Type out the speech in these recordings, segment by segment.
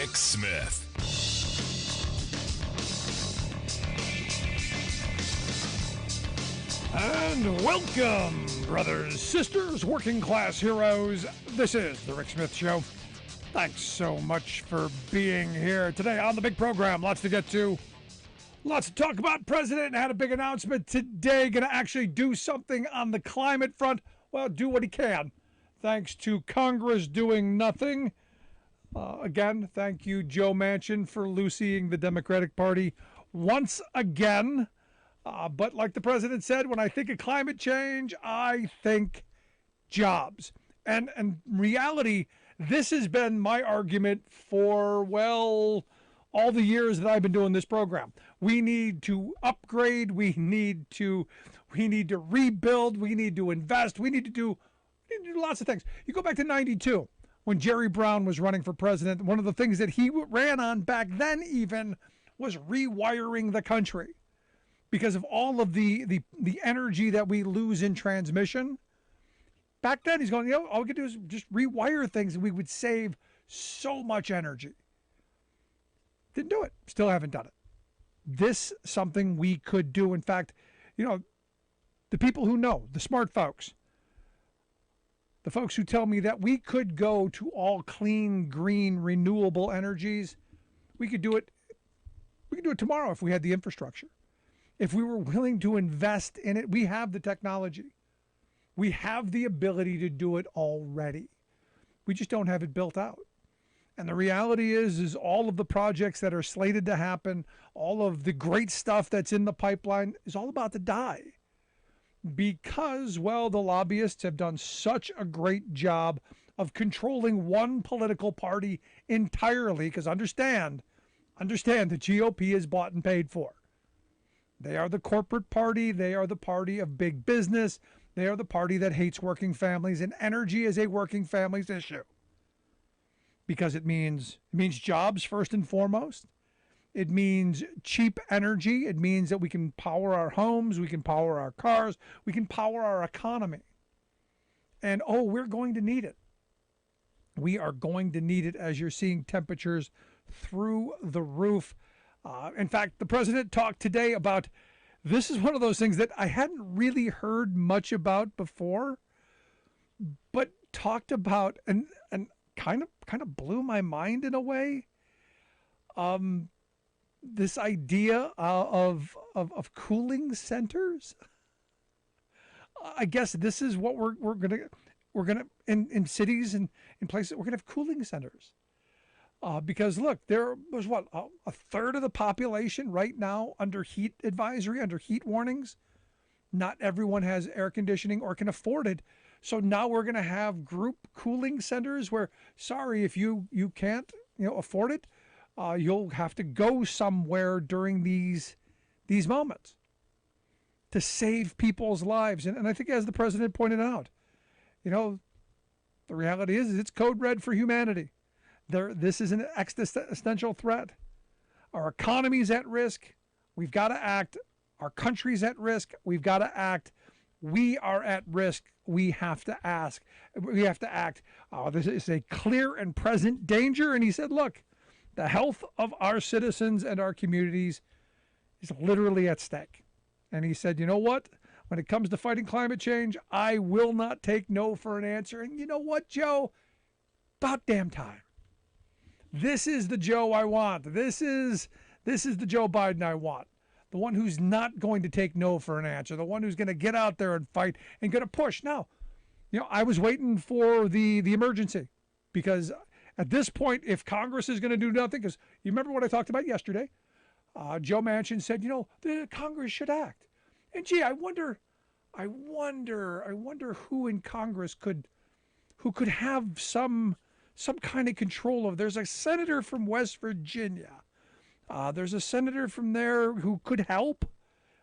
Rick Smith. And welcome, brothers, sisters, working class heroes. This is the Rick Smith Show. Thanks so much for being here today on the big program. Lots to get to. Lots to talk about. President had a big announcement today. Going to actually do something on the climate front. Well, do what he can. Thanks to Congress doing nothing. Again, thank you, Joe Manchin, for loosening the Democratic Party once again. But like the president said, when I think of climate change, I think jobs. And reality, this has been my argument for, well, all the years that I've been doing this program. We need to upgrade. We need to rebuild. We need to invest. We need to do lots of things. You go back to 92 when Jerry Brown was running for president. One of the things that he ran on back then even was rewiring the country. Because of all of the energy that we lose in transmission. Back then, he's going, all we could do is just rewire things and we would save so much energy. Didn't do it. Still haven't done it. This is something we could do. In fact, the people who know, the smart folks, the folks who tell me that we could go to all clean, green, renewable energies, we could do it. We could do it tomorrow if we had the infrastructure. If we were willing to invest in it. We have the technology. We have the ability to do it already. We just don't have it built out. And the reality is all of the projects that are slated to happen, all of the great stuff that's in the pipeline is all about to die. Because, well, the lobbyists have done such a great job of controlling one political party entirely. Because understand, the GOP is bought and paid for. They are the corporate party. They are the party of big business. They are the party that hates working families, and energy is a working families issue. Because it means jobs first and foremost. It means cheap energy. It means that we can power our homes, we can power our cars, we can power our economy. And we're going to need it. We are going to need it as you're seeing temperatures through the roof. In fact, the president talked today about, this is one of those things that I hadn't really heard much about before, but talked about and kind of blew my mind in a way. This idea of cooling centers. I guess this is what we're gonna in cities and in places, we're gonna have cooling centers. Because look, there was a third of the population right now under heat advisory, under heat warnings. Not everyone has air conditioning or can afford it. So now we're going to have group cooling centers where, sorry, if you can't afford it, you'll have to go somewhere during these moments to save people's lives. And I think, as the president pointed out, the reality is it's code red for humanity. This is an existential threat. Our economy's at risk. We've got to act. Our country's at risk. We've got to act. We are at risk. We have to ask. We have to act. This is a clear and present danger. And he said, look, the health of our citizens and our communities is literally at stake. And he said, you know what? When it comes to fighting climate change, I will not take no for an answer. And you know what, Joe? About damn time. This is the Joe I want. This is the Joe Biden I want. The one who's not going to take no for an answer. The one who's going to get out there and fight and going to push. Now, I was waiting for the emergency, because at this point, if Congress is going to do nothing, because you remember what I talked about yesterday, Joe Manchin said, the Congress should act. And gee, I wonder who in Congress who could have some kind of control of. There's a senator from West Virginia. There's a senator from there who could help.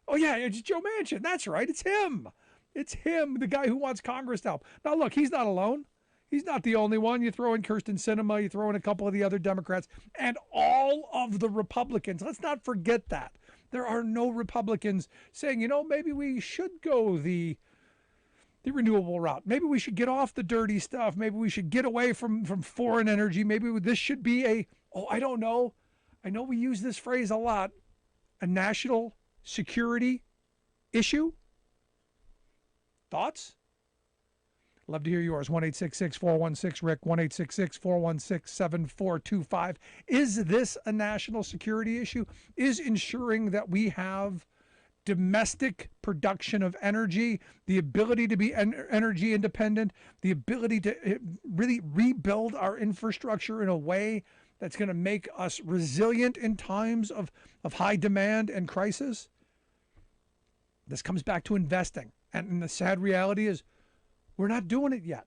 Oh yeah, it's Joe Manchin. That's right. It's him. It's him, the guy who wants Congress to help. Now look, he's not alone. He's not the only one. You throw in Kirsten Sinema, you throw in a couple of the other Democrats, and all of the Republicans. Let's not forget that. There are no Republicans saying, maybe we should go the renewable route. Maybe we should get off the dirty stuff. Maybe we should get away from foreign energy. Maybe this should be Oh, I don't know. I know we use this phrase a lot. A national security issue? Thoughts? Love to hear yours. 1-866-416-RICK, 1-866-416-7425. Is this a national security issue? Is ensuring that we have domestic production of energy, the ability to be energy independent, the ability to really rebuild our infrastructure in a way that's going to make us resilient in times of high demand and crisis? This comes back to investing. And the sad reality is we're not doing it yet.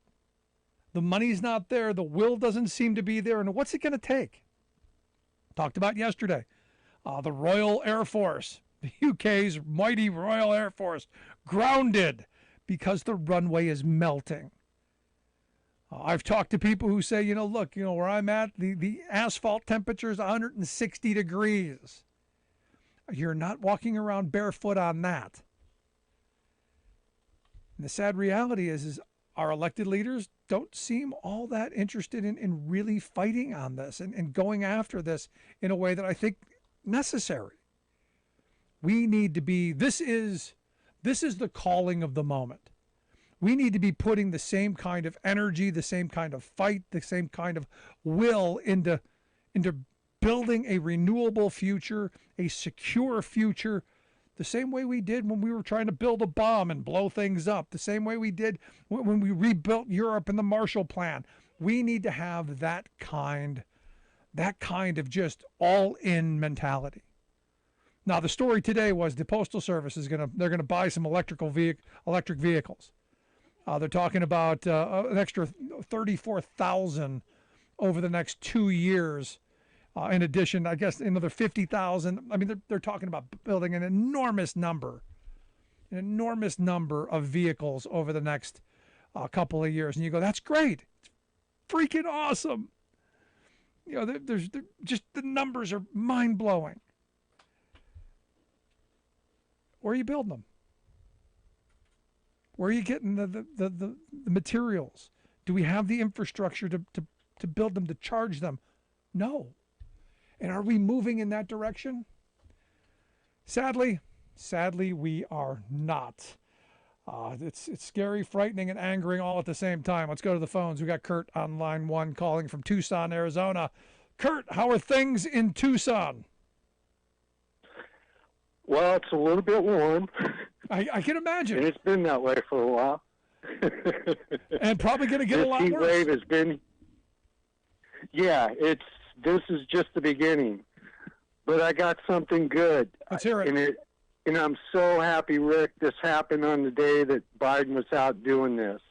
The money's not there. The will doesn't seem to be there. And what's it going to take? Talked about yesterday. The Royal Air Force, the UK's mighty Royal Air Force, grounded because the runway is melting. I've talked to people who say, look, where I'm at, the asphalt temperature is 160 degrees. You're not walking around barefoot on that. And the sad reality is our elected leaders don't seem all that interested in really fighting on this and going after this in a way that I think necessary. We need to be, this is the calling of the moment. We need to be putting the same kind of energy, the same kind of fight, the same kind of will into building a renewable future, a secure future, the same way we did when we were trying to build a bomb and blow things up, the same way we did when we rebuilt Europe in the Marshall Plan. We need to have that kind of just all-in mentality. Now, the story today was the Postal Service they're gonna buy some electric vehicles. They're talking about an extra 34,000 over the next 2 years. In addition, I guess another 50,000. I mean, they're talking about building an enormous number of vehicles over the next couple of years. And you go, that's great. It's freaking awesome. There's just the numbers are mind blowing. Where are you building them? Where are you getting the materials? Do we have the infrastructure to build them, to charge them? No. And are we moving in that direction? Sadly, we are not. It's scary, frightening, and angering all at the same time. Let's go to the phones. We got Kurt on line 1 calling from Tucson, Arizona. Kurt, how are things in Tucson? Well, it's a little bit warm. I can imagine. And it's been that way for a while. And probably going to get a lot worse. This heat wave has been, this is just the beginning. But I got something good. Let's hear it. And I'm so happy, Rick, this happened on the day that Biden was out doing this.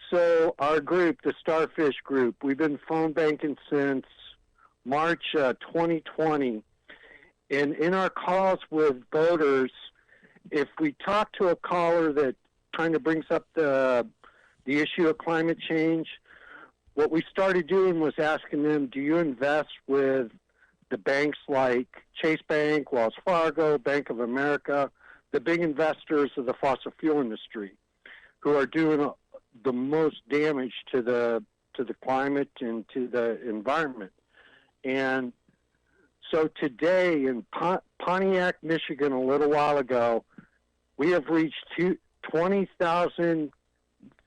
So our group, the Starfish Group, we've been phone banking since March 2020. And in our calls with voters, if we talk to a caller that kind of brings up the issue of climate change, what we started doing was asking them, do you invest with the banks like Chase Bank, Wells Fargo, Bank of America, the big investors of the fossil fuel industry, who are doing the most damage to the climate and to the environment? And so today in Pontiac, Michigan, a little while ago, we have reached 20,000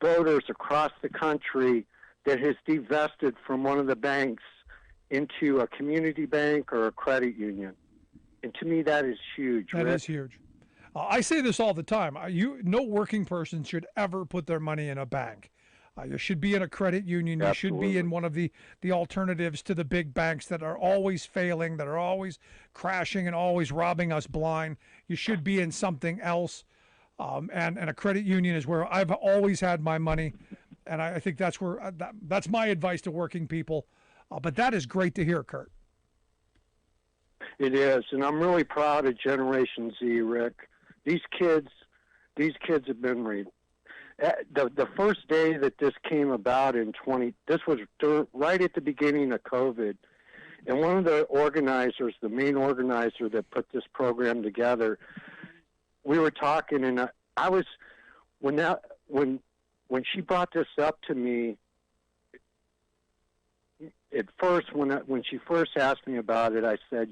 voters across the country that has divested from one of the banks into a community bank or a credit union. And to me, that is huge. That is huge. I say this all the time. No working person should ever put their money in a bank. You should be in a credit union. You should be in one of the alternatives to the big banks that are always failing, that are always crashing and always robbing us blind. You should be in something else. And a credit union is where I've always had my money. And I think that's where that's my advice to working people. But that is great to hear, Kurt. It is. And I'm really proud of Generation Z, Rick. These kids have been reading. The first day that this came about this was right at the beginning of COVID, and one of the organizers, the main organizer that put this program together, we were talking, and I was when she brought this up to me, at first, when she first asked me about it, I said,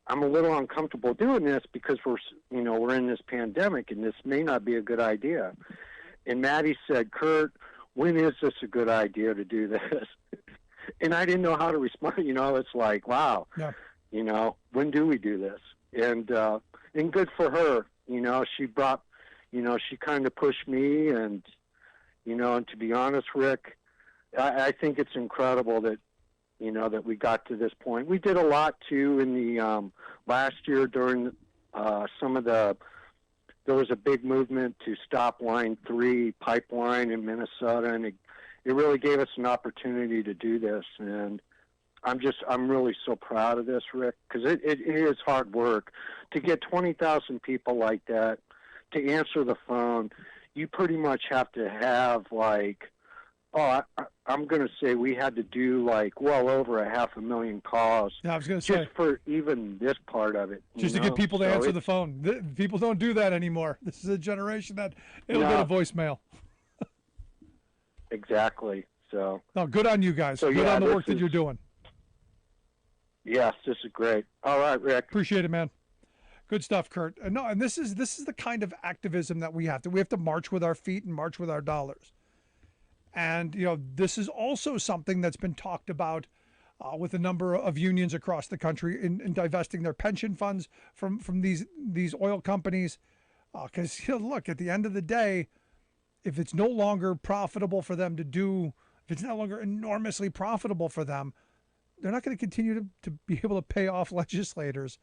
I'm a little uncomfortable doing this because we're in this pandemic and this may not be a good idea. And Maddie said, Kurt, when is this a good idea to do this? And I didn't know how to respond. It's like, wow, when do we do this? And good for her. She brought, she kind of pushed me, and to be honest, Rick, I think it's incredible that, that we got to this point. We did a lot too in the last year during there was a big movement to stop Line 3 pipeline in Minnesota, and it really gave us an opportunity to do this. And I'm really so proud of this, Rick, because it is hard work to get 20,000 people like that to answer the phone. You pretty much have to have I'm going to say we had to do well over 500,000 calls. Yeah, I was going to say. Just for even this part of it. Just to get people to answer the phone. People don't do that anymore. This is a generation that it'll get a voicemail. Exactly. So. No, good on you guys. Good on the work that you're doing. Yes, this is great. All right, Rick. Appreciate it, man. Good stuff, Kurt. And this is the kind of activism that we have to. We have to march with our feet and march with our dollars. And, this is also something that's been talked about with a number of unions across the country in divesting their pension funds from these oil companies. Because, look, at the end of the day, if it's no longer profitable for them if it's no longer enormously profitable for them, they're not going to continue to be able to pay off legislators,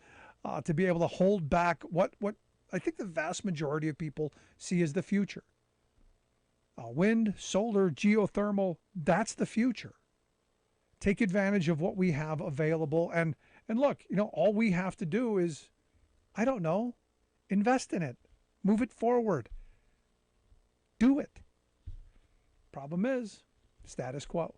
to be able to hold back what I think the vast majority of people see as the future. Wind, solar, geothermal, that's the future. Take advantage of what we have available. And look, all we have to do is, I don't know, invest in it. Move it forward. Do it. Problem is, status quo.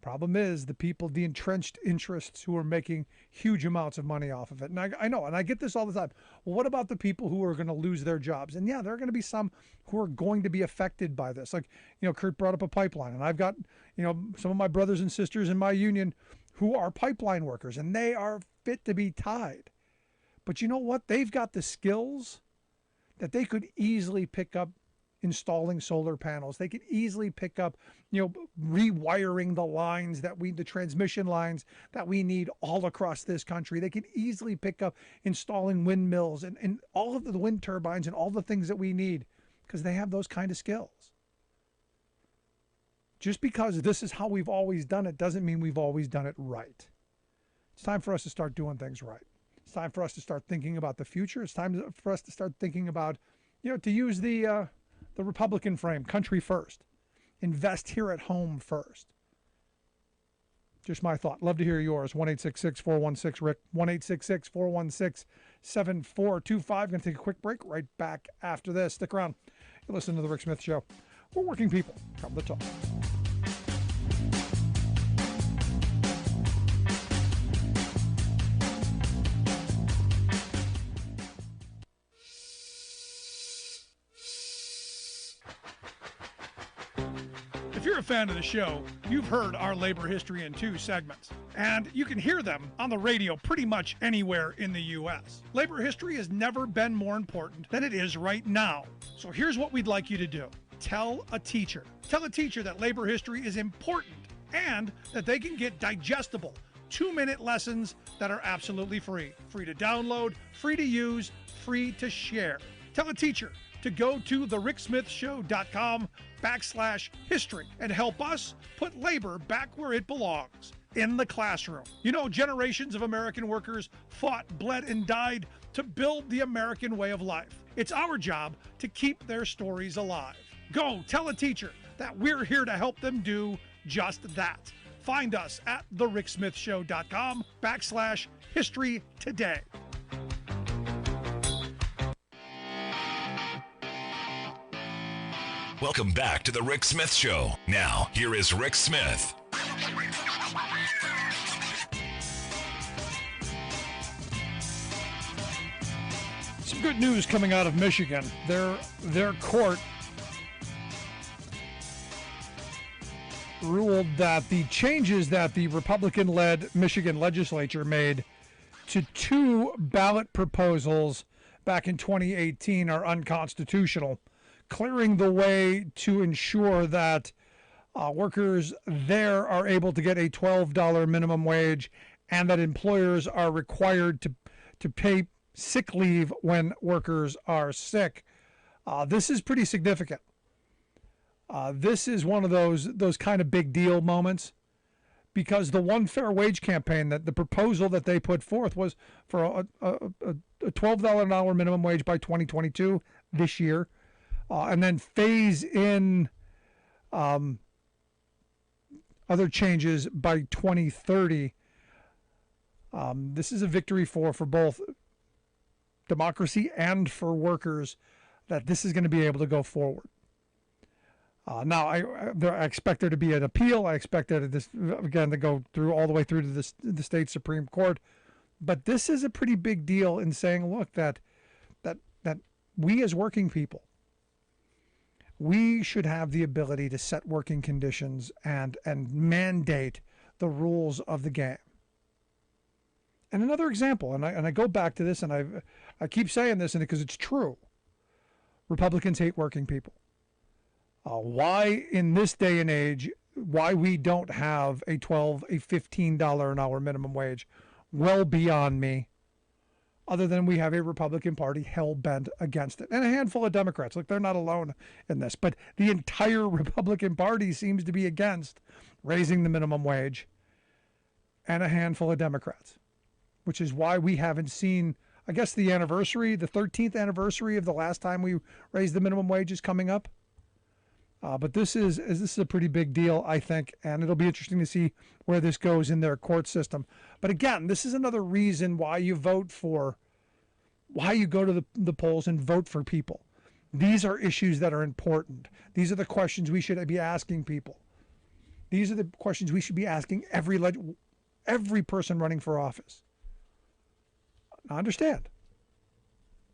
Problem is the entrenched interests who are making huge amounts of money off of it. And I know, and I get this all the time. Well, what about the people who are going to lose their jobs? And yeah, there are going to be some who are going to be affected by this. Like, Kurt brought up a pipeline, and I've got, some of my brothers and sisters in my union who are pipeline workers, and they are fit to be tied. But you know what? They've got the skills that they could easily pick up installing solar panels. They could easily pick up, rewiring the transmission lines that we need all across this country. They could easily pick up installing windmills and all of the wind turbines and all the things that we need because they have those kind of skills. Just because this is how we've always done it doesn't mean we've always done it right. It's time for us to start doing things right. It's time for us to start thinking about the future. It's time for us to start thinking about, to use the Republican frame, country first. Invest here at home first. Just my thought. Love to hear yours. 1-866-416-RICK. 1-866-416-7425. Going to take a quick break. Right back after this. Stick around. You're listening to The Rick Smith Show. We're working people. Come to talk. If you're a fan of the show, you've heard our labor history in 2 segments, and you can hear them on the radio pretty much anywhere in the U.S. Labor history has never been more important than it is right now. So here's what we'd like you to do. Tell a teacher. Tell a teacher that labor history is important and that they can get digestible 2-minute lessons that are absolutely free. Free to download, free to use, free to share. Tell a teacher to go to thericksmithshow.com/history and help us put labor back where it belongs, in the classroom. Generations of American workers fought, bled, and died to build the American way of life. It's our job to keep their stories alive. Go tell a teacher that we're here to help them do just that. Find us at thericksmithshow.com/history today. Welcome back to The Rick Smith Show. Now, here is Rick Smith. Some good news coming out of Michigan. Their court ruled that the changes that the Republican-led Michigan legislature made to 2 ballot proposals back in 2018 are unconstitutional, clearing the way to ensure that workers there are able to get a $12 minimum wage and that employers are required to pay sick leave when workers are sick. This is pretty significant. This is one of those kind of big deal moments, because the One Fair Wage campaign, that the proposal that they put forth was for a $12 an hour minimum wage by 2022, this year, and then phase in other changes by 2030. This is a victory for both democracy and for workers, that this is going to be able to go forward. Now, I expect there to be an appeal. I expect that this, again, to go through all the way through to the state Supreme Court. But this is a pretty big deal in saying, look, that we as working people, we should have the ability to set working conditions and mandate the rules of the game. And another example, and I go back to this, and I keep saying this because it's true. Republicans hate working people. Why in this day and age, why we don't have a $15 an hour minimum wage, well beyond me, other than we have a Republican Party hell-bent against it. And a handful of Democrats. Look, they're not alone in this, but the entire Republican Party seems to be against raising the minimum wage, and a handful of Democrats, which is why we haven't seen, I guess, the 13th anniversary of the last time we raised the minimum wage is coming up. But this is a pretty big deal, I think, and it'll be interesting to see where this goes in their court system. But again, this is another reason why you go to the polls and vote for people. These are issues that are important. These are the questions we should be asking people. These are the questions we should be asking every person running for office. Now, understand.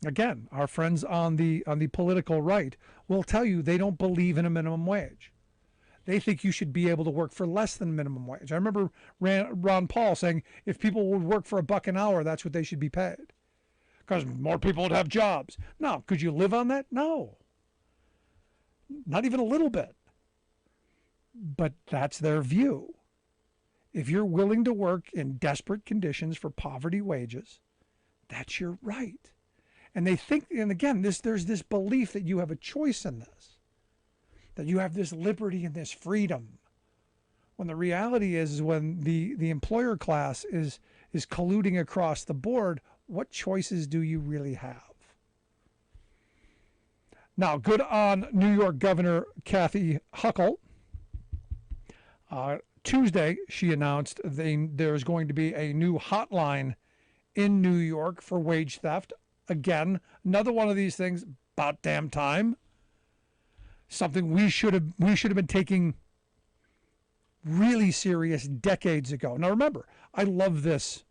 Again, our friends on the political right will tell you they don't believe in a minimum wage. They think you should be able to work for less than minimum wage. I remember Ron Paul saying if people would work for $1 an hour, that's what they should be paid, because more people would have jobs. Now, could you live on that? No. Not even a little bit. But that's their view. If you're willing to work in desperate conditions for poverty wages, that's your right. And they think, and again, there's this belief that you have a choice in this, that you have this liberty and this freedom. When the reality is when the employer class is colluding across the board, what choices do you really have? Now, good on New York Governor Kathy Hochul. Tuesday, she announced there's going to be a new hotline in New York for wage theft. Again, another one of these things, about damn time. Something we should have been taking really serious decades ago. Now remember, I love this.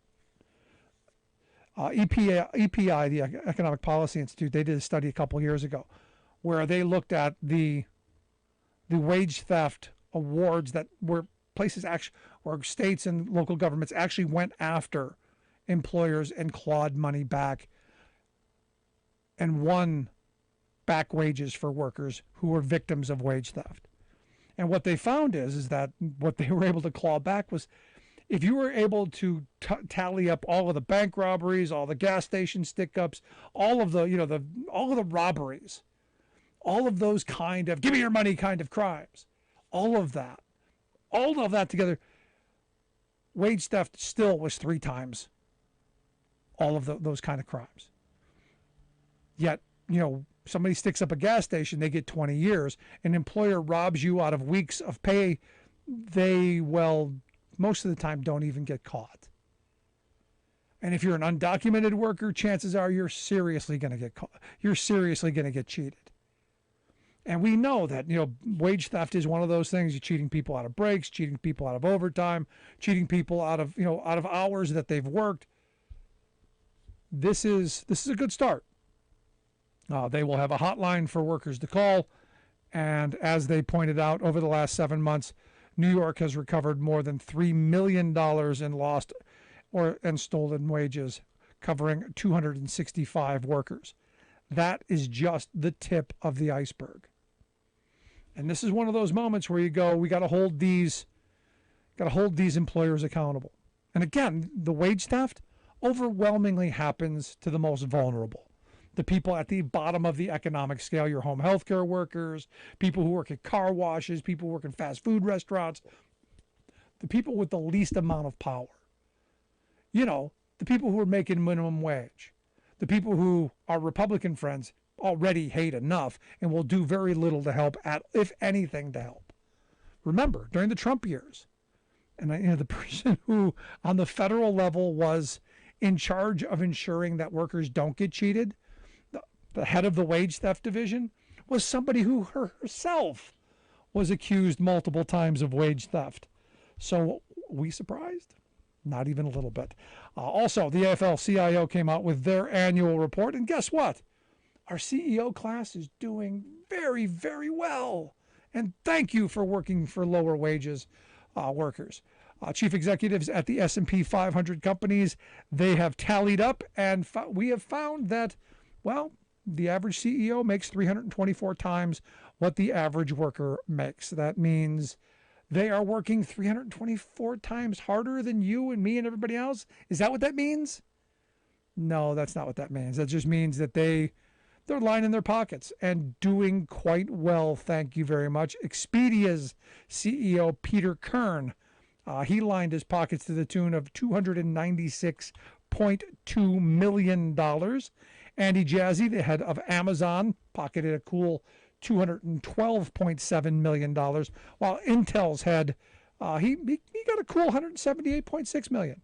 EPI, the Economic Policy Institute, they did a study a couple years ago where they looked at the wage theft awards that were places actually, or states and local governments actually went after employers and clawed money back and won back wages for workers who were victims of wage theft. And what they found is that what they were able to claw back was, if you were able to tally up all of the bank robberies, all the gas station stick-ups, all of the robberies, all of those kind of give me your money kind of crimes, all of that together, wage theft still was 3 times all of those kind of crimes. Yet, somebody sticks up a gas station, they get 20 years. An employer robs you out of weeks of pay, they, most of the time don't even get caught. And if you're an undocumented worker, chances are you're seriously going to get caught. You're seriously going to get cheated. And we know that, wage theft is one of those things. You're cheating people out of breaks, cheating people out of overtime, cheating people out of hours that they've worked. This is a good start. They will have a hotline for workers to call. And as they pointed out, over the last 7 months, New York has recovered more than $3 million in lost and stolen wages, covering 265 workers. That is just the tip of the iceberg. And this is one of those moments where you go, we got to hold these employers accountable. And again, the wage theft overwhelmingly happens to the most vulnerable. The people at the bottom of the economic scale, your home health care workers, people who work at car washes, people who work in fast food restaurants, the people with the least amount of power. You know, the people who are making minimum wage, the people who our Republican friends already hate enough and will do very little to help, if anything, to help. Remember, during the Trump years, and the person who on the federal level was in charge of ensuring that workers don't get cheated, the head of the wage theft division, was somebody who herself was accused multiple times of wage theft. So, we surprised? Not even a little bit. Also, the AFL-CIO came out with their annual report, and guess what? Our CEO class is doing very, very well. And thank you for working for lower wages workers. Chief executives at the S&P 500 companies, they have tallied up, and we have found that, well, the average CEO makes 324 times what the average worker makes. That means they are working 324 times harder than you and me and everybody else. Is that what that means? No, that's not what that means. That just means that they're lining their pockets and doing quite well, thank you very much. Expedia's CEO, Peter Kern, he lined his pockets to the tune of $296.2 million. Andy Jassy, the head of Amazon, pocketed a cool $212.7 million, while Intel's head, he got a cool $178.6 million.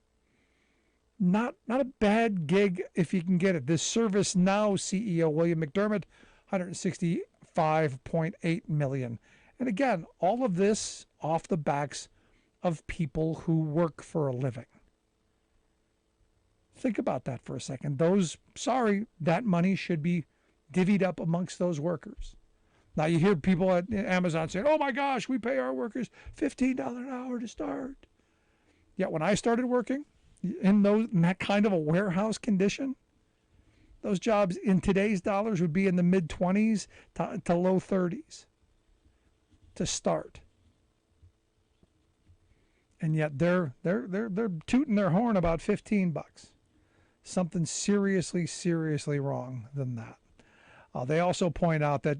Not a bad gig if you can get it. This ServiceNow CEO, William McDermott, $165.8 million. And again, all of this off the backs of people who work for a living. Think about that for a second. That money should be divvied up amongst those workers. Now you hear people at Amazon saying, oh my gosh, we pay our workers $15 an hour to start. Yet when I started working in that kind of a warehouse condition, those jobs in today's dollars would be in the mid-20s to low 30s to start. And yet they're tooting their horn about $15. Something seriously wrong than that. They also point out that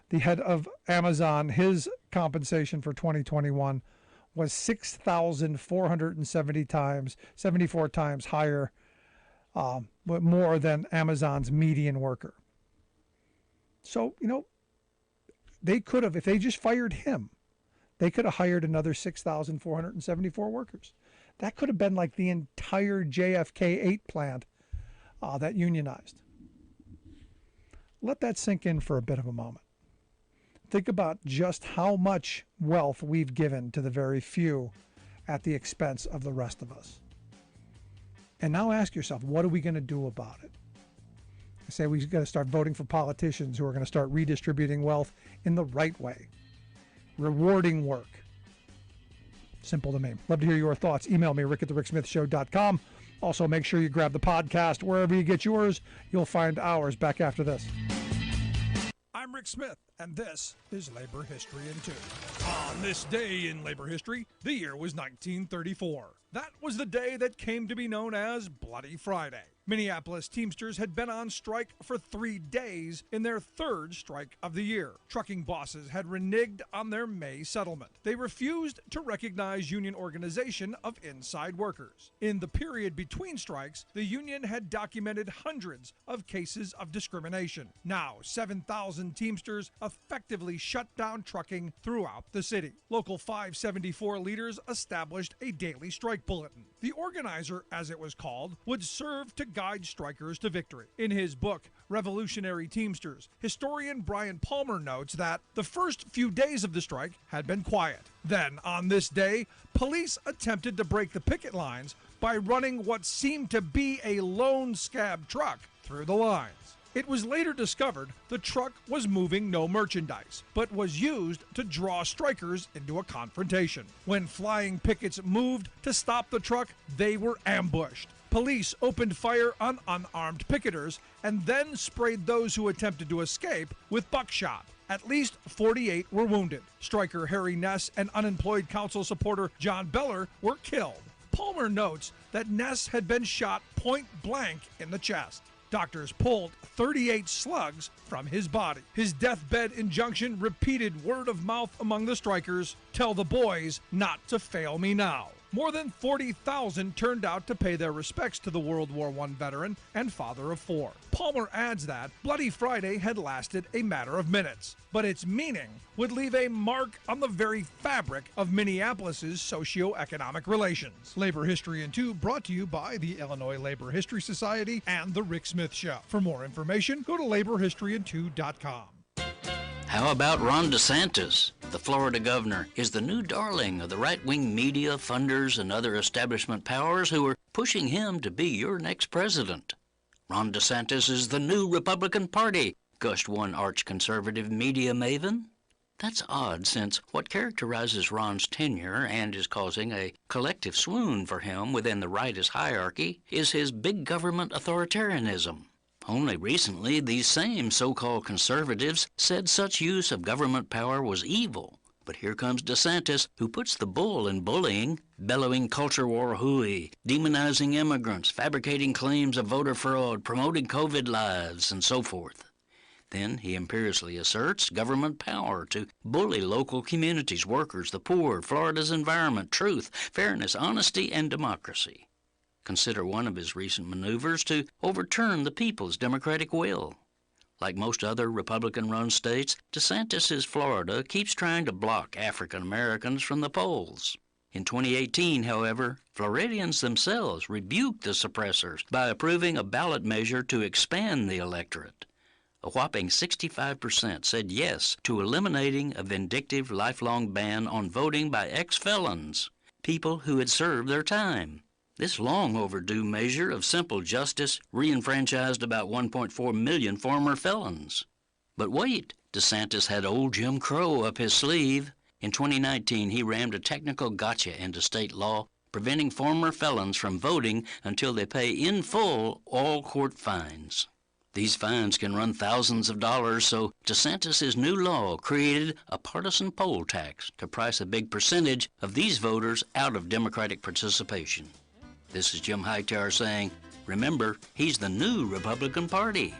the head of Amazon, his compensation for 2021 was 6,474 times higher, but more than Amazon's median worker. So, they could have, if they just fired him, they could have hired another 6,474 workers. That could have been like the entire JFK 8 plant that unionized. Let that sink in for a bit of a moment. Think about just how much wealth we've given to the very few at the expense of the rest of us. And now ask yourself, what are we going to do about it? I say we've got to start voting for politicians who are going to start redistributing wealth in the right way. Rewarding work. Simple to me. Love to hear your thoughts. Email me, rick@thericksmithshow.com. Also, make sure you grab the podcast wherever you get yours. You'll find ours back after this. I'm Rick Smith, and this is Labor History in 2. On this day in labor history, the year was 1934. That was the day that came to be known as Bloody Friday. Minneapolis Teamsters had been on strike for 3 days in their third strike of the year. Trucking bosses had reneged on their May settlement. They refused to recognize union organization of inside workers. In the period between strikes, the union had documented hundreds of cases of discrimination. Now, 7,000 Teamsters effectively shut down trucking throughout the city. Local 574 leaders established a daily strike bulletin. The organizer, as it was called, would serve to guide strikers to victory. In his book, Revolutionary Teamsters, historian Brian Palmer notes that the first few days of the strike had been quiet. Then, on this day, police attempted to break the picket lines by running what seemed to be a lone scab truck through the lines. It was later discovered the truck was moving no merchandise, but was used to draw strikers into a confrontation. When flying pickets moved to stop the truck, they were ambushed. Police opened fire on unarmed picketers and then sprayed those who attempted to escape with buckshot. At least 48 were wounded. Striker Harry Ness and unemployed council supporter John Beller were killed. Palmer notes that Ness had been shot point blank in the chest. Doctors pulled 38 slugs from his body. His deathbed injunction repeated word of mouth among the strikers, "Tell the boys not to fail me now." More than 40,000 turned out to pay their respects to the World War I veteran and father of four. Palmer adds that Bloody Friday had lasted a matter of minutes, but its meaning would leave a mark on the very fabric of Minneapolis's socioeconomic relations. Labor History in 2 brought to you by the Illinois Labor History Society and The Rick Smith Show. For more information, go to laborhistoryin2.com. How about Ron DeSantis? The Florida governor is the new darling of the right-wing media, funders, and other establishment powers who are pushing him to be your next president. Ron DeSantis is the new Republican Party, gushed one arch-conservative media maven. That's odd, since what characterizes Ron's tenure and is causing a collective swoon for him within the rightist hierarchy is his big government authoritarianism. Only recently, these same so-called conservatives said such use of government power was evil. But here comes DeSantis, who puts the bull in bullying, bellowing culture war hooey, demonizing immigrants, fabricating claims of voter fraud, promoting COVID lives, and so forth. Then he imperiously asserts government power to bully local communities, workers, the poor, Florida's environment, truth, fairness, honesty, and democracy. Consider one of his recent maneuvers to overturn the people's democratic will. Like most other Republican-run states, DeSantis' Florida keeps trying to block African Americans from the polls. In 2018, however, Floridians themselves rebuked the suppressors by approving a ballot measure to expand the electorate. A whopping 65% said yes to eliminating a vindictive lifelong ban on voting by ex-felons, people who had served their time. This long overdue measure of simple justice re-enfranchised about 1.4 million former felons. But wait, DeSantis had old Jim Crow up his sleeve. In 2019, he rammed a technical gotcha into state law, preventing former felons from voting until they pay in full all court fines. These fines can run thousands of dollars, so DeSantis' new law created a partisan poll tax to price a big percentage of these voters out of Democratic participation. This is Jim Hightower saying, remember, he's the new Republican Party.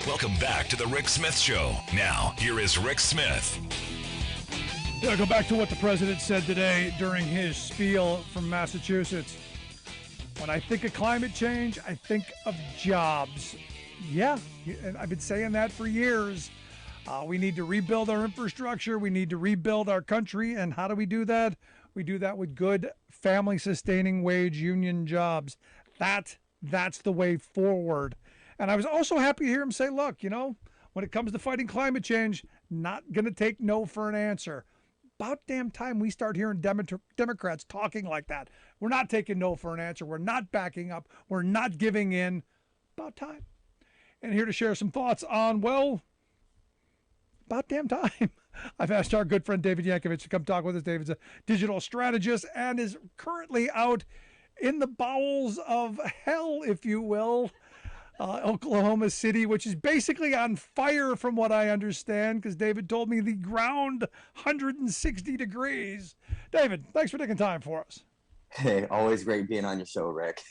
Welcome back to the Rick Smith Show. Now, here is Rick Smith. Yeah, go back to what the president said today during his spiel from Massachusetts. When I think of climate change, I think of jobs. Yeah, and I've been saying that for years. We need to rebuild our infrastructure. We need to rebuild our country. And how do we do that? We do that with good family-sustaining wage union jobs. That's the way forward. And I was also happy to hear him say, look, when it comes to fighting climate change, not going to take no for an answer. About damn time we start hearing Democrats talking like that. We're not taking no for an answer. We're not backing up. We're not giving in. About time. And here to share some thoughts on, well, about damn time. I've asked our good friend David Yankovich to come talk with us. David's a digital strategist and is currently out in the bowels of hell, if you will. Oklahoma City, which is basically on fire from what I understand, because David told me the ground 160 degrees. David, thanks for taking time for us. Hey, always great being on your show, Rick.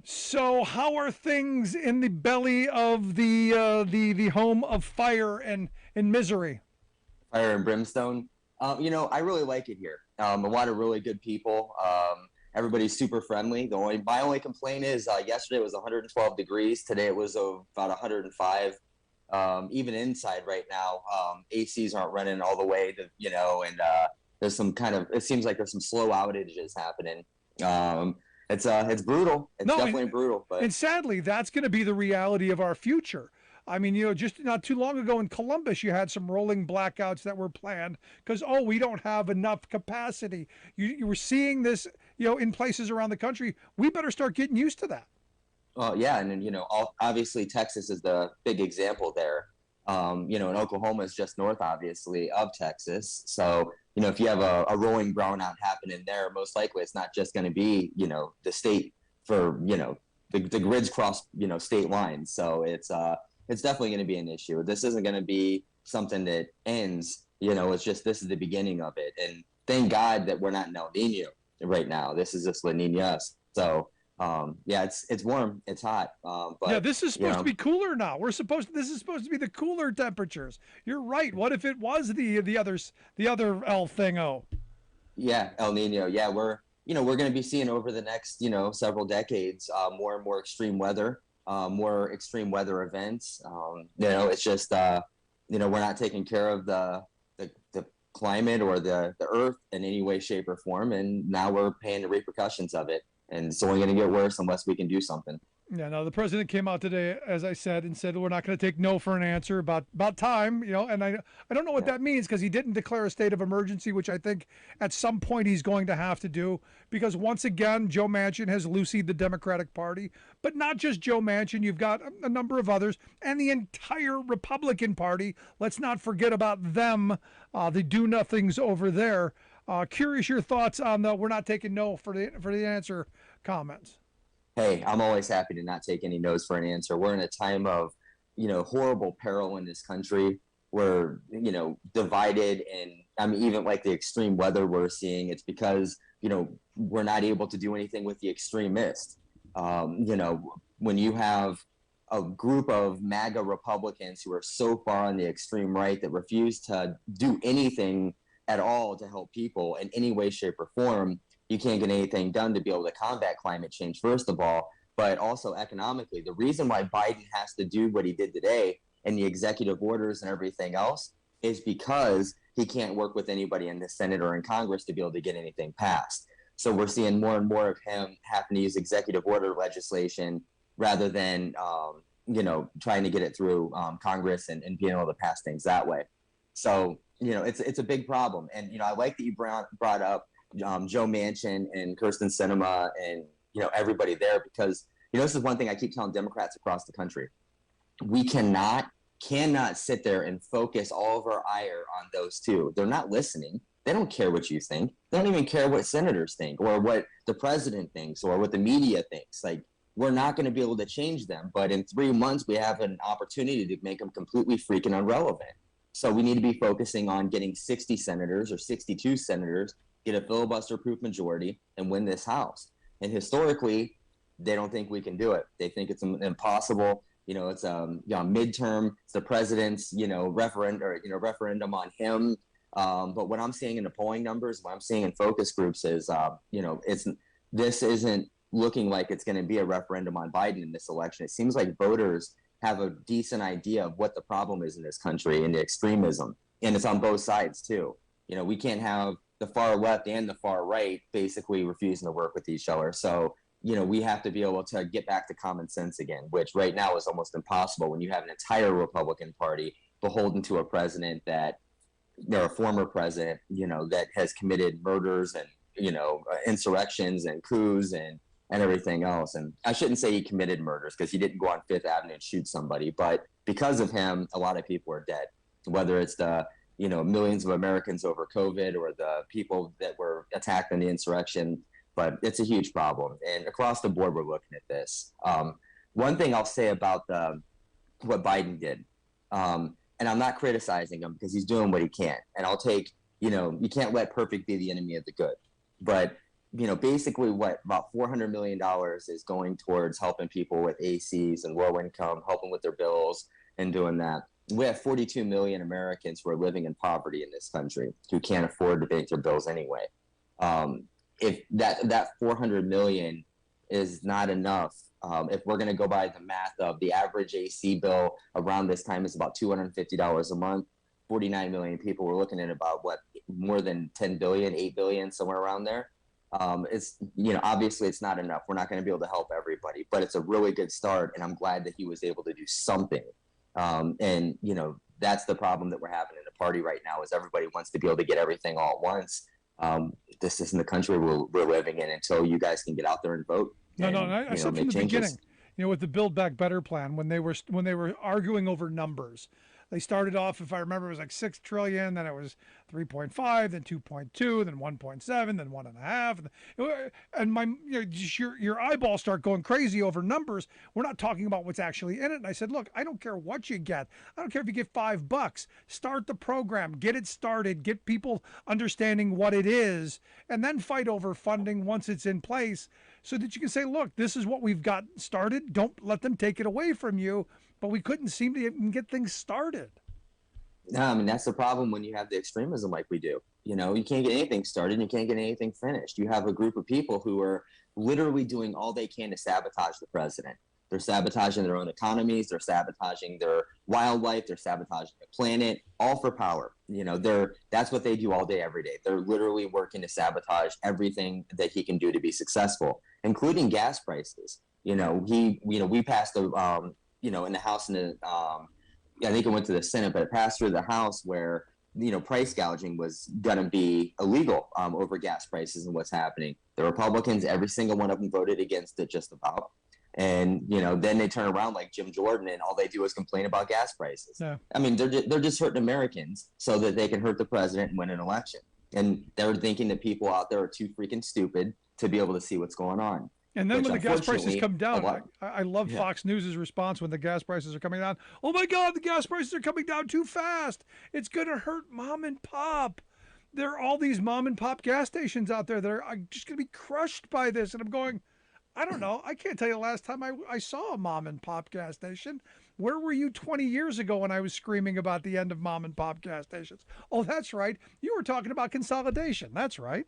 So how are things in the belly of the home of fire and misery? Fire and brimstone. I really like it here. A lot of really good people. Everybody's super friendly. My only complaint is yesterday it was 112 degrees. Today it was about 105. Even inside right now, ACs aren't running all the way to, and there's some it seems like there's some slow outages happening. It's brutal. It's definitely brutal. But and sadly, that's going to be the reality of our future. I mean, just not too long ago in Columbus, you had some rolling blackouts that were planned because, oh, we don't have enough capacity. You were seeing this, in places around the country. We better start getting used to that. Yeah, and then, obviously Texas is the big example there. And Oklahoma is just north, obviously, of Texas. So, if you have a rolling brownout happening there, most likely it's not just going to be, the state for, the grids cross, state lines. So it's definitely going to be an issue. This isn't going to be something that ends, it's just this is the beginning of it. And thank God that we're not in El Nino right now. This is just La Nina. So, it's warm, it's hot. But yeah, this is supposed to be cooler now. This is supposed to be the cooler temperatures. You're right. What if it was the other El thingo? Yeah, El Nino. Yeah, we're going to be seeing over the next, several decades, more and more extreme weather, more extreme weather events. It's just, we're not taking care of the climate or the earth in any way, shape, or form. And now we're paying the repercussions of it. And it's only going to get worse unless we can do something. Yeah, no, the president came out today, as I said, and said we're not going to take no for an answer about time, and I don't know what that means because he didn't declare a state of emergency, which I think at some point he's going to have to do because once again, Joe Manchin has loosied the Democratic Party, but not just Joe Manchin, you've got a number of others and the entire Republican Party. Let's not forget about them, the do-nothings over there. Curious your thoughts on the we're not taking no for the answer comments. Hey, I'm always happy to not take any no's for an answer. We're in a time of, horrible peril in this country. We're, divided, and I mean, even like the extreme weather we're seeing, it's because, we're not able to do anything with the extremists. When you have a group of MAGA Republicans who are so far on the extreme right that refuse to do anything at all to help people in any way, shape, or form, you can't get anything done to be able to combat climate change, first of all, but also economically. The reason why Biden has to do what he did today and the executive orders and everything else is because he can't work with anybody in the Senate or in Congress to be able to get anything passed. So we're seeing more and more of him having to use executive order legislation rather than, trying to get it through Congress and being able to pass things that way. So, it's a big problem. And, I like that you brought up Joe Manchin and Kirsten Sinema and, everybody there, because, this is one thing I keep telling Democrats across the country. We cannot sit there and focus all of our ire on those two. They're not listening. They don't care what you think. They don't even care what senators think or what the president thinks or what the media thinks. Like, we're not going to be able to change them. But in 3 months, we have an opportunity to make them completely freaking irrelevant. So we need to be focusing on getting 60 senators or 62 senators, get a filibuster-proof majority, and win this House. And historically, they don't think we can do it. They think it's impossible. It's midterm. It's the president's, referendum on him. But what I'm seeing in the polling numbers, what I'm seeing in focus groups is, this isn't looking like it's going to be a referendum on Biden in this election. It seems like voters have a decent idea of what the problem is in this country and the extremism. And it's on both sides, too. We can't have the far left and the far right basically refusing to work with each other. So, we have to be able to get back to common sense again, which right now is almost impossible when you have an entire Republican Party beholden to a president that, a former president, that has committed murders and, insurrections and coups and everything else. And I shouldn't say he committed murders because he didn't go on Fifth Avenue and shoot somebody, but because of him, a lot of people are dead, whether it's the, millions of Americans over COVID or the people that were attacked in the insurrection. But it's a huge problem. And across the board, we're looking at this. One thing I'll say about what Biden did, and I'm not criticizing him because he's doing what he can. And I'll take, you can't let perfect be the enemy of the good. But, basically about $400 million is going towards helping people with ACs and low income, helping with their bills and doing that. We have 42 million Americans who are living in poverty in this country who can't afford to pay their bills anyway. If that 400 million is not enough, if we're going to go by the math of the average AC bill around this time is about $250 a month, 49 million people, we're looking at about more than 10 billion, 8 billion, somewhere around there. It's, obviously it's not enough. We're not going to be able to help everybody, but it's a really good start. And I'm glad that he was able to do something. And, that's the problem that we're having in the party right now is everybody wants to be able to get everything all at once. This isn't the country we're living in until you guys can get out there and vote. No, And, no, I said from the changes. beginning, with the Build Back Better plan, when they were arguing over numbers, they started off, if I remember, it was like 6 trillion, then it was 3.5, then 2.2, then 1.7, then 1.5, and your eyeballs start going crazy over numbers. We're not talking about what's actually in it. And I said, look, I don't care what you get. I don't care if you get $5. Start the program, get it started, get people understanding what it is, and then fight over funding once it's in place, so that you can say, look, this is what we've got started. Don't let them take it away from you. But we couldn't seem to even get things started. No, I mean, that's the problem when you have the extremism like we do. You can't get anything started and you can't get anything finished. You have a group of people who are literally doing all they can to sabotage the president. They're sabotaging their own economies. They're sabotaging their wildlife. They're sabotaging the planet, all for power. That's what they do all day, every day. They're literally working to sabotage everything that he can do to be successful, including gas prices. We passed the, in the House and I think it went to the Senate, but it passed through the House where, price gouging was going to be illegal over gas prices and what's happening. The Republicans, every single one of them voted against it just about. And, then they turn around like Jim Jordan and all they do is complain about gas prices. Yeah. I mean, they're just hurting Americans so that they can hurt the president and win an election. And they're thinking that people out there are too freaking stupid to be able to see what's going on. And then when the gas prices come down, I love Yeah. Fox News' response when the gas prices are coming down. Oh my God, the gas prices are coming down too fast. It's going to hurt mom and pop. There are all these mom and pop gas stations out there that are just going to be crushed by this. And I'm going, I don't know. I can't tell you the last time I saw a mom and pop gas station. Where were you 20 years ago when I was screaming about the end of mom and pop gas stations? Oh, that's right. You were talking about consolidation. That's right.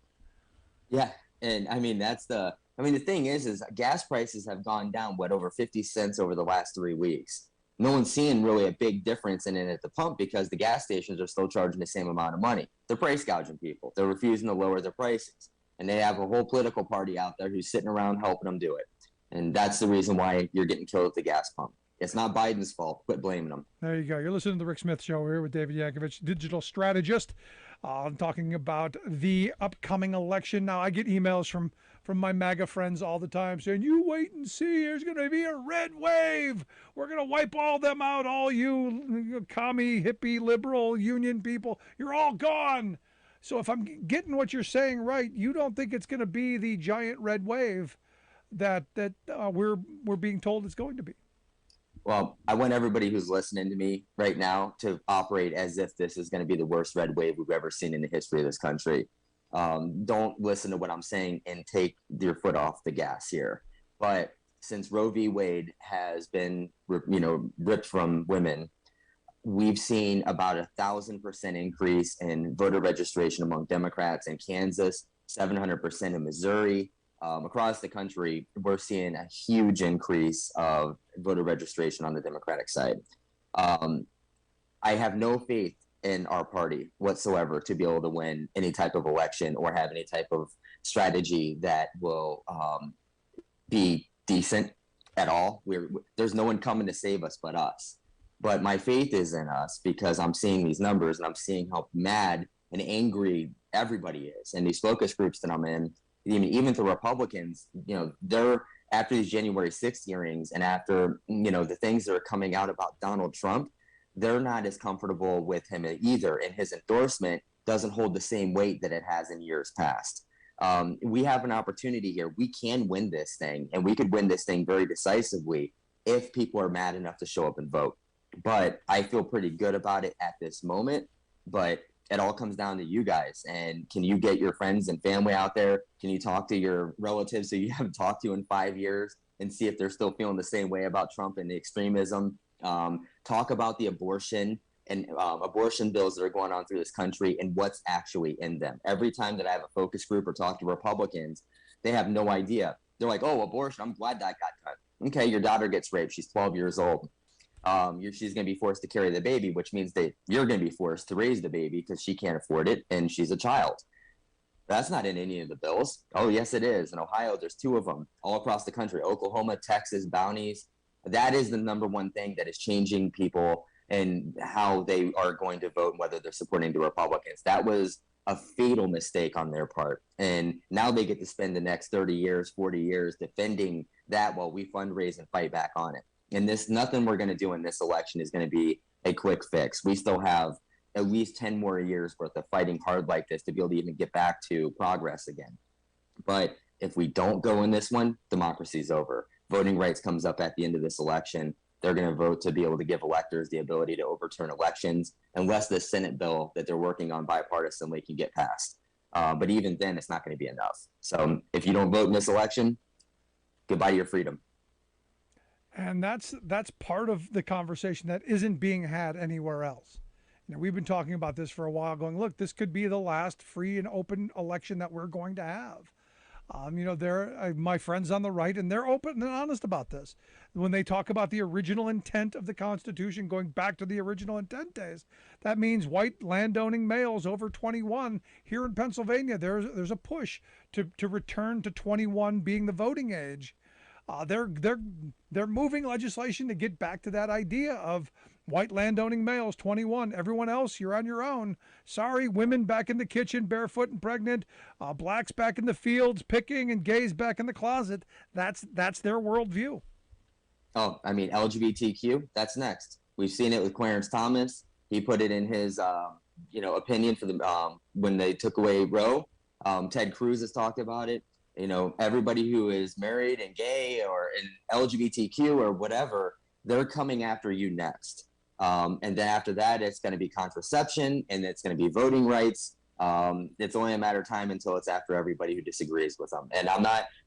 Yeah. And I mean, the thing is gas prices have gone down, over 50 cents over the last 3 weeks. No one's seeing really a big difference in it at the pump because the gas stations are still charging the same amount of money. They're price gouging people. They're refusing to lower their prices. And they have a whole political party out there who's sitting around helping them do it. And that's the reason why you're getting killed at the gas pump. It's not Biden's fault. Quit blaming them. There you go. You're listening to the Rick Smith Show here with David Yankovich, digital strategist, talking about the upcoming election. Now, I get emails from my MAGA friends all the time saying, you wait and see, there's going to be a red wave. We're going to wipe all them out, all you commie, hippie, liberal, union people. You're all gone. So if I'm getting what you're saying right, you don't think it's going to be the giant red wave that we're being told it's going to be? Well, I want everybody who's listening to me right now to operate as if this is going to be the worst red wave we've ever seen in the history of this country. Don't listen to what I'm saying and take your foot off the gas here. But since Roe v. Wade has been, ripped from women, we've seen about 1,000% increase in voter registration among Democrats in Kansas, 700% in Missouri. Across the country, we're seeing a huge increase of voter registration on the Democratic side. I have no faith in our party whatsoever to be able to win any type of election or have any type of strategy that will be decent at all. There's no one coming to save us but us. But my faith is in us because I'm seeing these numbers and I'm seeing how mad and angry everybody is. And these focus groups that I'm in, even the Republicans, they're after these January 6th hearings and after, the things that are coming out about Donald Trump, they're not as comfortable with him either. And his endorsement doesn't hold the same weight that it has in years past. We have an opportunity here. We can win this thing, and we could win this thing very decisively if people are mad enough to show up and vote. But I feel pretty good about it at this moment. But it all comes down to you guys. And can you get your friends and family out there? Can you talk to your relatives who you haven't talked to in 5 years and see if they're still feeling the same way about Trump and the extremism? Talk about the abortion and abortion bills that are going on through this country and what's actually in them. Every time that I have a focus group or talk to Republicans, they have no idea. They're like, oh, abortion, I'm glad that got cut. Okay, your daughter gets raped. She's 12 years old. She's going to be forced to carry the baby, which means that you're going to be forced to raise the baby because she can't afford it and she's a child. That's not in any of the bills. Oh, yes, it is. In Ohio, there's 2 of them all across the country, Oklahoma, Texas, bounties. that is the number one thing that is changing people and how they are going to vote and whether they're supporting the Republicans. That was a fatal mistake on their part. And now they get to spend the next 30 years, 40 years defending that while we fundraise and fight back on it. And nothing we're going to do in this election is going to be a quick fix. We still have at least 10 more years worth of fighting hard like this to be able to even get back to progress again. But if we don't go in this one, democracy's over. Voting rights comes up at the end of this election. They're going to vote to be able to give electors the ability to overturn elections unless the Senate bill that they're working on bipartisanly can get passed. But even then, it's not going to be enough. So if you don't vote in this election, goodbye to your freedom. And that's part of the conversation that isn't being had anywhere else. You know, we've been talking about this for a while, going, look, this could be the last free and open election that we're going to have. You know, my friends on the right, and they're open and honest about this. When they talk about the original intent of the Constitution, going back to the original intent days, that means white landowning males over 21 here in Pennsylvania. There's a push to return to 21 being the voting age. They're moving legislation to get back to that idea of white landowning males 21. Everyone else, you're on your own. Sorry, women back in the kitchen barefoot and pregnant, blacks back in the fields picking, and gays back in the closet. That's their worldview. Oh, I mean, LGBTQ, that's next. We've seen it with Clarence Thomas. He put it in his opinion for the when they took away Roe. Ted Cruz has talked about it. You know, everybody who is married and gay or in LGBTQ or whatever, they're coming after you next. And then after that, it's going to be contraception, and it's going to be voting rights. It's only a matter of time until it's after everybody who disagrees with them. And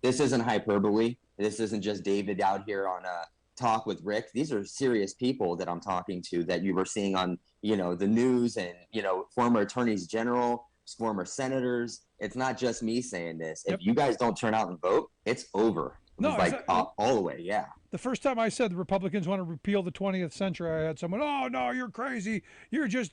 this isn't hyperbole. This isn't just David out here on a talk with Rick. These are serious people that I'm talking to that you were seeing on, you know, the news, and, you know, former attorneys general, former senators. It's not just me saying this. Yep. If you guys don't turn out and vote, it's over. No, like all the way. Yeah. The first time I said the Republicans want to repeal the 20th century, I had someone, oh no, you're crazy. You're just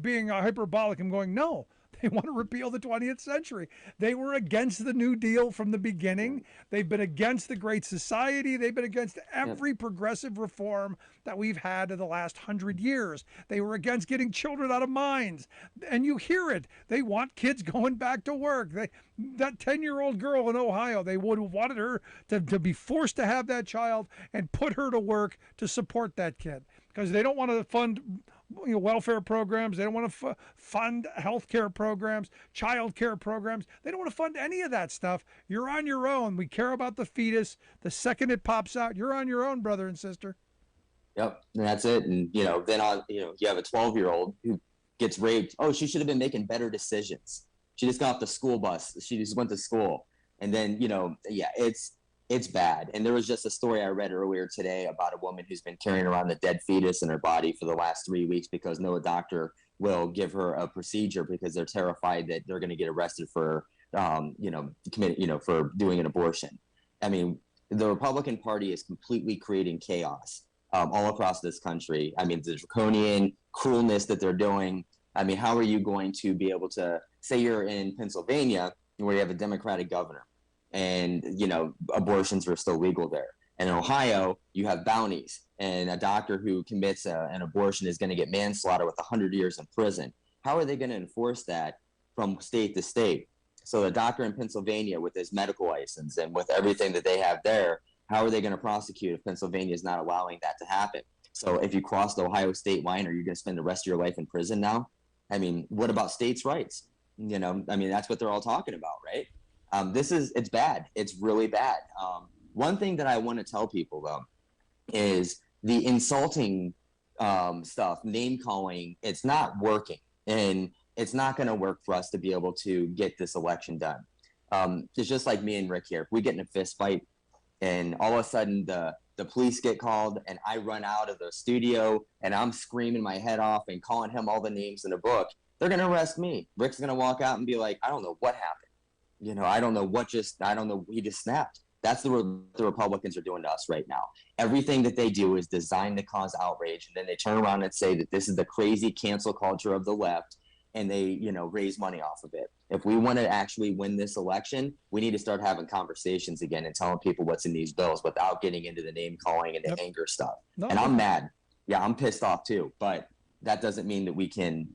being hyperbolic. I'm going, no. They want to repeal the 20th century. They were against the New Deal from the beginning. They've been against the Great Society. They've been against every progressive reform that we've had in the last 100 years. They were against getting children out of mines. And you hear it. They want kids going back to work. That 10-year-old girl in Ohio, they would have wanted her to be forced to have that child and put her to work to support that kid, because they don't want to fund welfare programs. They don't want to fund health care programs, child care programs. They don't want to fund any of that stuff. You're on your own. We care about the fetus. The second it pops out, you're on your own, brother and sister. Yep, and that's it. And, you know, then you have a 12-year-old who gets raped. Oh, she should have been making better decisions. She just got off the school bus. She just went to school. And then, you know, yeah, it's bad. And there was just a story I read earlier today about a woman who's been carrying around a dead fetus in her body for the last 3 weeks because no doctor will give her a procedure because they're terrified that they're going to get arrested for, for doing an abortion. I mean, the Republican Party is completely creating chaos all across this country. I mean, the draconian cruelness that they're doing. I mean, how are you going to be able to say you're in Pennsylvania where you have a Democratic governor? And, you know, abortions are still legal there. And in Ohio, you have bounties, and a doctor who commits an abortion is going to get manslaughter with 100 years in prison. How are they going to enforce that from state to state? So the doctor in Pennsylvania with his medical license and with everything that they have there, how are they going to prosecute if Pennsylvania is not allowing that to happen? So if you cross the Ohio state line, are you going to spend the rest of your life in prison now? I mean, what about states' rights? You know, I mean, that's what they're all talking about, right? It's bad. It's really bad. One thing that I want to tell people, though, is the insulting stuff, name calling, it's not working. And it's not going to work for us to be able to get this election done. It's just like me and Rick here. If we get in a fist fight and all of a sudden the police get called and I run out of the studio and I'm screaming my head off and calling him all the names in the book, they're going to arrest me. Rick's going to walk out and be like, I don't know what happened. You know, I don't know. He just snapped. That's what the Republicans are doing to us right now. Everything that they do is designed to cause outrage. And then they turn around and say that this is the crazy cancel culture of the left. and they, raise money off of it. If we want to actually win this election, we need to start having conversations again and telling people what's in these bills without getting into the name calling and the anger stuff. And I'm mad. Yeah, I'm pissed off too. But that doesn't mean that we can,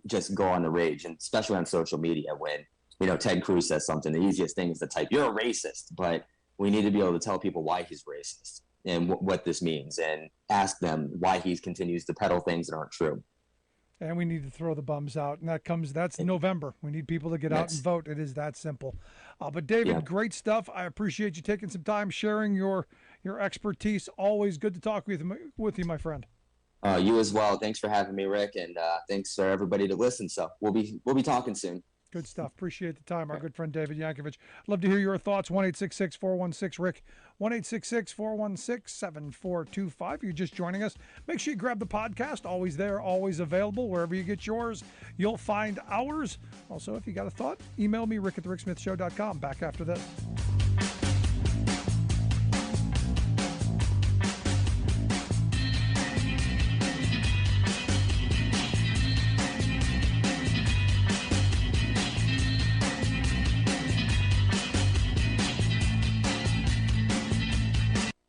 just go on the rage, and especially on social media when, Ted Cruz says something. The easiest thing is to type, "You're a racist," but we need to be able to tell people why he's racist and what this means, and ask them why he continues to peddle things that aren't true. And we need to throw the bums out, and that's November. We need people to get out and vote. It is that simple. But David, great stuff. I appreciate you taking some time, sharing your expertise. Always good to talk with you, my friend. You as well. Thanks for having me, Rick, and thanks for everybody to listen. So we'll be talking soon. Good stuff. Appreciate the time. Our good friend David Yankovic. Love to hear your thoughts. 1-866-416-RICK. 1-866-416-7425. You're just joining us. Make sure you grab the podcast. Always there, always available. Wherever you get yours, you'll find ours. Also, if you got a thought, email me, rick@thericksmithshow.com. Back after this.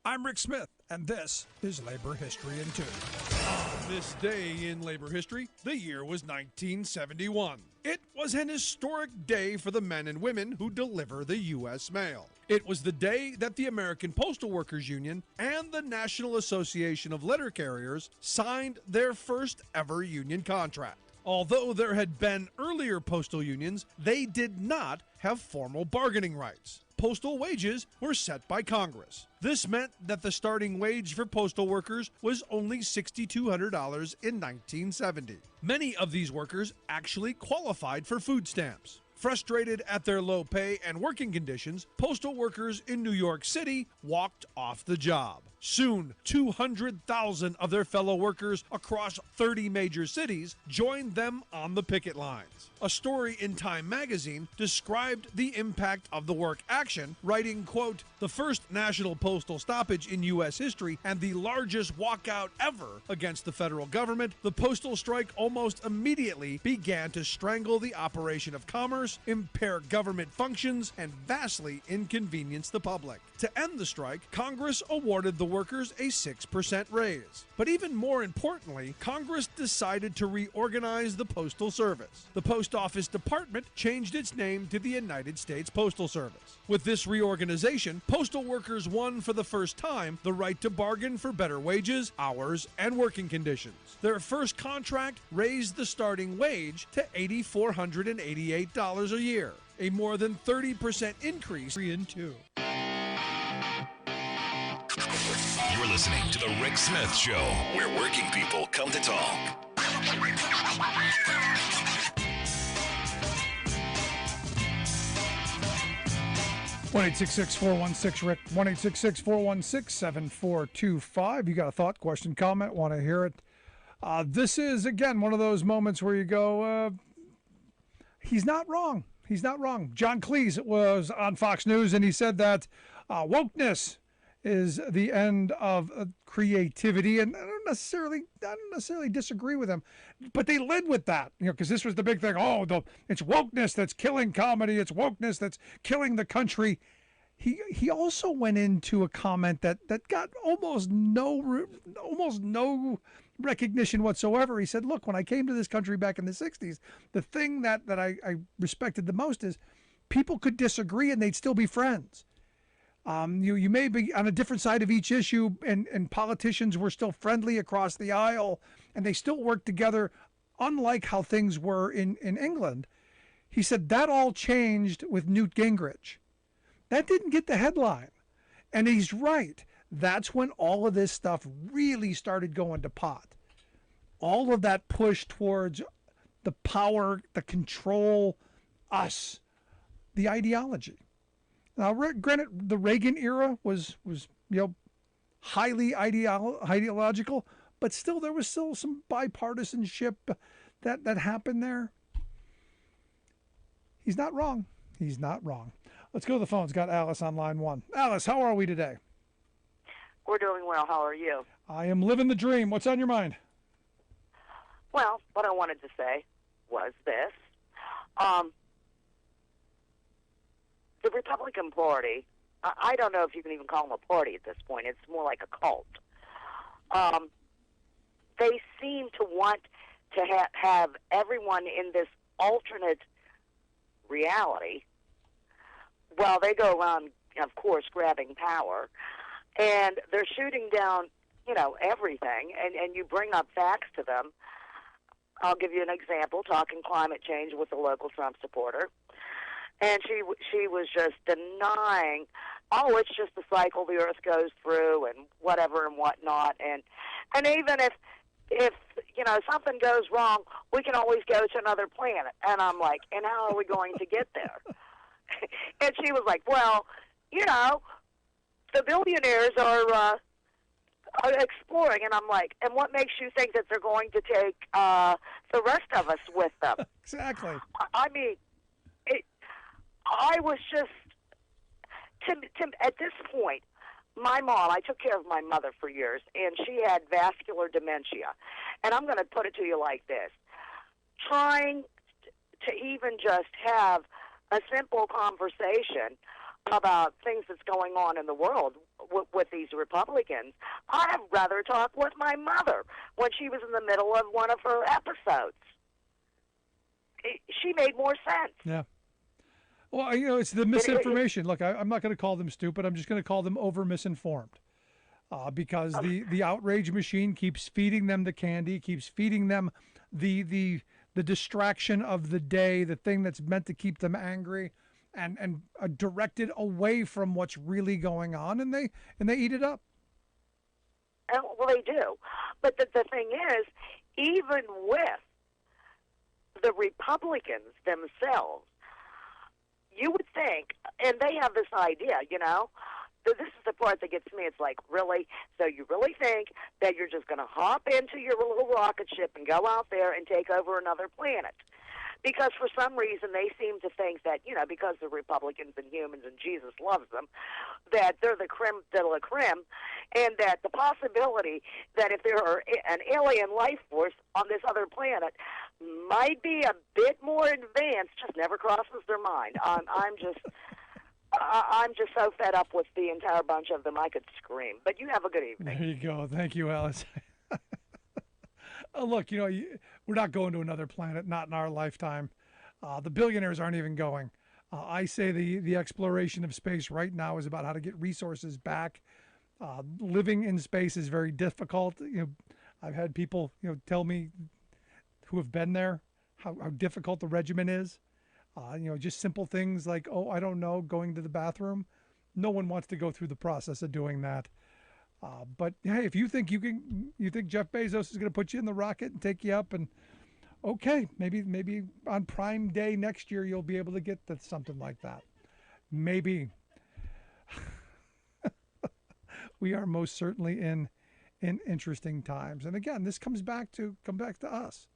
I'm Rick Smith, and this is Labor History in 2. On this day in labor history, the year was 1971. It was an historic day for the men and women who deliver the U.S. mail. It was the day that the American Postal Workers Union and the National Association of Letter Carriers signed their first ever union contract. Although there had been earlier postal unions, they did not have formal bargaining rights. Postal wages were set by Congress. This meant that the starting wage for postal workers was only $6,200 in 1970. Many of these workers actually qualified for food stamps. Frustrated at their low pay and working conditions, postal workers in New York City walked off the job. Soon, 200,000 of their fellow workers across 30 major cities joined them on the picket lines. A story in Time magazine described the impact of the work action, writing, quote, "The first national postal stoppage in U.S. history and the largest walkout ever against the federal government, the postal strike almost immediately began to strangle the operation of commerce, impair government functions, and vastly inconvenience the public. To end the strike, Congress awarded the workers a 6% raise. But even more importantly, Congress decided to reorganize the Postal Service. The Post Office Department changed its name to the United States Postal Service. With this reorganization, postal workers won for the first time the right to bargain for better wages, hours, and working conditions. Their first contract raised the starting wage to $8,488 a year, a more than 30% increase in 2. You're listening to The Rick Smith Show, where working people come to talk. 1-866-416-RICK, 1-866-416-7425. You got a thought, question, comment, want to hear it. This is, again, one of those moments where you go, he's not wrong. He's not wrong. John Cleese was on Fox News, and he said that wokeness is the end of creativity, and I don't necessarily disagree with him, but they led with that, because this was the big thing. It's wokeness that's killing comedy. It's wokeness that's killing the country. He also went into a comment that got almost no recognition whatsoever. He said, "Look, when I came to this country back in the '60s, the thing that I respected the most is people could disagree and they'd still be friends." You may be on a different side of each issue, and politicians were still friendly across the aisle, and they still worked together, unlike how things were in England. He said that all changed with Newt Gingrich. That didn't get the headline. And he's right. That's when all of this stuff really started going to pot. All of that push towards the power, the control, us, the ideology. Now, granted, the Reagan era was highly ideological, but still there was still some bipartisanship that happened there. He's not wrong. He's not wrong. Let's go to the phones. Got Alice on line 1. Alice, how are we today? We're doing well. How are you? I am living the dream. What's on your mind? Well, what I wanted to say was this. The Republican Party, I don't know if you can even call them a party at this point. It's more like a cult. They seem to want to have everyone in this alternate reality while they go around, of course, grabbing power. And they're shooting down, everything. And you bring up facts to them. I'll give you an example, talking climate change with a local Trump supporter. And she was just denying, it's just the cycle the Earth goes through and whatever and whatnot. And even if something goes wrong, we can always go to another planet. And I'm like, and how are we going to get there? And she was like, well, the billionaires are exploring. And I'm like, and what makes you think that they're going to take the rest of us with them? Exactly. I mean, I was just, at this point, my mom, I took care of my mother for years, and she had vascular dementia. And I'm going to put it to you like this. Trying to even just have a simple conversation about things that's going on in the world with these Republicans, I'd rather talk with my mother when she was in the middle of one of her episodes. She made more sense. Yeah. Well, it's the misinformation. Look, I'm not going to call them stupid. I'm just going to call them over-misinformed because the outrage machine keeps feeding them the candy, keeps feeding them the distraction of the day, the thing that's meant to keep them angry and directed away from what's really going on, and they eat it up. Well, they do. But the thing is, even with the Republicans themselves, you would think, and they have this idea, this is the part that gets me. It's like, really? So you really think that you're just going to hop into your little rocket ship and go out there and take over another planet? Because for some reason they seem to think that, because they're Republicans and humans and Jesus loves them, that they're the creme de la creme, and that the possibility that if there are an alien life force on this other planet might be a bit more advanced, just never crosses their mind. I'm just so fed up with the entire bunch of them, I could scream. But you have a good evening. There you go. Thank you, Alice. Look, we're not going to another planet, not in our lifetime. The billionaires aren't even going. I say the exploration of space right now is about how to get resources back. Living in space is very difficult. I've had people, tell me who have been there how difficult the regimen is. Just simple things like, I don't know, going to the bathroom. No one wants to go through the process of doing that. But hey, if you think you think Jeff Bezos is going to put you in the rocket and take you up, and okay, maybe on Prime Day next year you'll be able to get something like that. Maybe. We are most certainly in interesting times, and again, this comes back to us.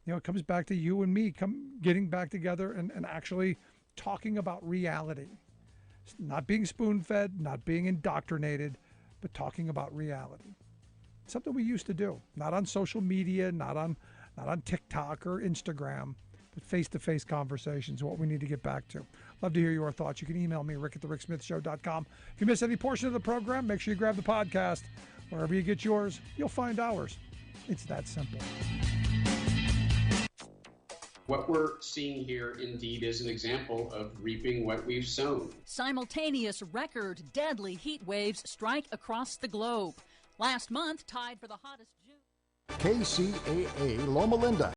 It comes back to you and me getting back together and actually talking about reality, not being spoon-fed, not being indoctrinated, but talking about reality. Something we used to do, not on social media, not on TikTok or Instagram, but face-to-face conversations, what we need to get back to. Love to hear your thoughts. You can email me, rick@thericksmithshow.com. If you miss any portion of the program, make sure you grab the podcast. Wherever you get yours, you'll find ours. It's that simple. What we're seeing here indeed is an example of reaping what we've sown. Simultaneous record deadly heat waves strike across the globe. Last month tied for the hottest June. KCAA Loma Linda.